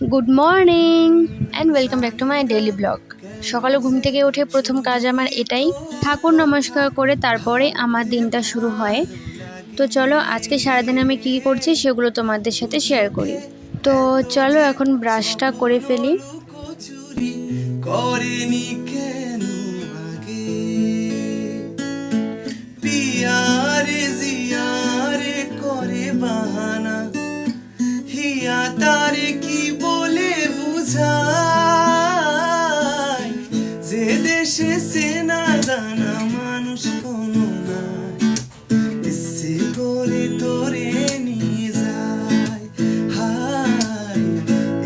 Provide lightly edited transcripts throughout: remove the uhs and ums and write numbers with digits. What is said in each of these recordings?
Good morning and welcome back to my daily blog. সকালে ঘুম থেকে উঠে প্রথম কাজ আমার এটাই, ঠাকুর নমস্কার করে তারপরে আমার দিনটা শুরু হয়। তো চলো আজকে সারাদিন আমি কী করছি সেগুলো তোমাদের সাথে শেয়ার করি। তো চলো এখন ব্রাশটা করে ফেলি। তারে কি বলে বুঝাই যে দেশে সেনা জানা মানুষ কোনো নাই, ইচ্ছে করে তোরে নিয়ে যায়, হায়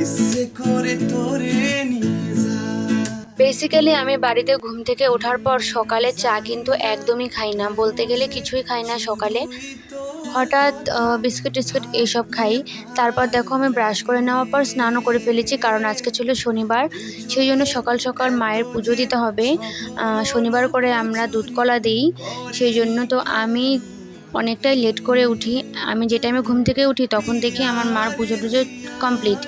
ইচ্ছে করে তোরে নিয়ে যায়। বেসিক্যালি আমি বাড়িতে ঘুম থেকে ওঠার পর সকালে চা কিন্তু একদমই খাই না, বলতে গেলে কিছুই খাই না সকালে। হঠাৎ বিস্কুট টিস্কুট এইসব খাই। তারপর দেখো আমি ব্রাশ করে নেওয়ার পর স্নানও করে ফেলেছি, কারণ আজকে ছিল শনিবার। সেই জন্য সকাল সকাল মায়ের পুজো দিতে হবে। শনিবার করে আমরা দুধ কলা দিই, সেই জন্য তো আমি অনেকটাই লেট করে উঠি। আমি যে টাইমে ঘুম থেকে উঠি তখন দেখি আমার মার পুজো টুজো কমপ্লিট।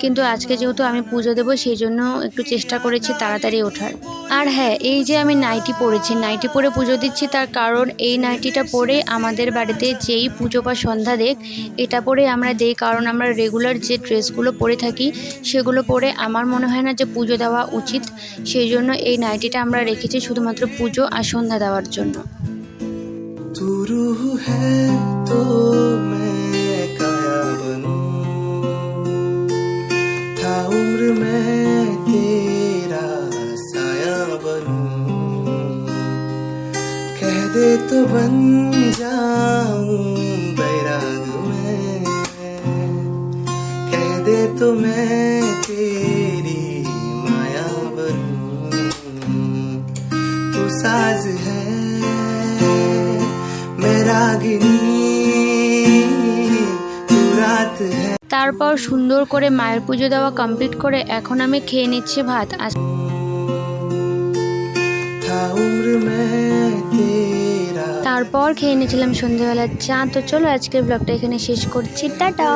কিন্তু আজকে যেহেতু আমি পুজো দেবো সেই জন্য একটু চেষ্টা করেছি তাড়াতাড়ি ওঠার। আর হ্যাঁ, এই যে আমি নাইটি পরেছি, নাইটি পরে পুজো দিচ্ছি, তার কারণ এই নাইটিটা পরে আমাদের বাড়িতে যেই পুজো বা সন্ধ্যা দেখ এটা পরে আমরা দেই, কারণ আমরা রেগুলার যে ড্রেসগুলো পরে থাকি সেগুলো পরে আমার মনে হয় না যে পুজো দেওয়া উচিত। সেই জন্য এই নাইটিটা আমরা রেখেছি শুধুমাত্র পুজো আর সন্ধ্যা দেওয়ার জন্য। तू रूह है तो मैं काया बनूं, था उम्र में तेरा साया बनूं, कह दे तो बन जाऊं बैराग में, कह दे तो मैं तेरी माया बनूं, तू साज है তারপর সুন্দর করে মায়ের পুজো দেওয়া কমপ্লিট করে এখন আমি খেয়ে নিচ্ছি ভাত। তারপর খেয়ে নিয়েছিলাম সন্ধ্যেবেলার চা। তো চলো আজকের ব্লগটা এখানে শেষ করছি, টাটা।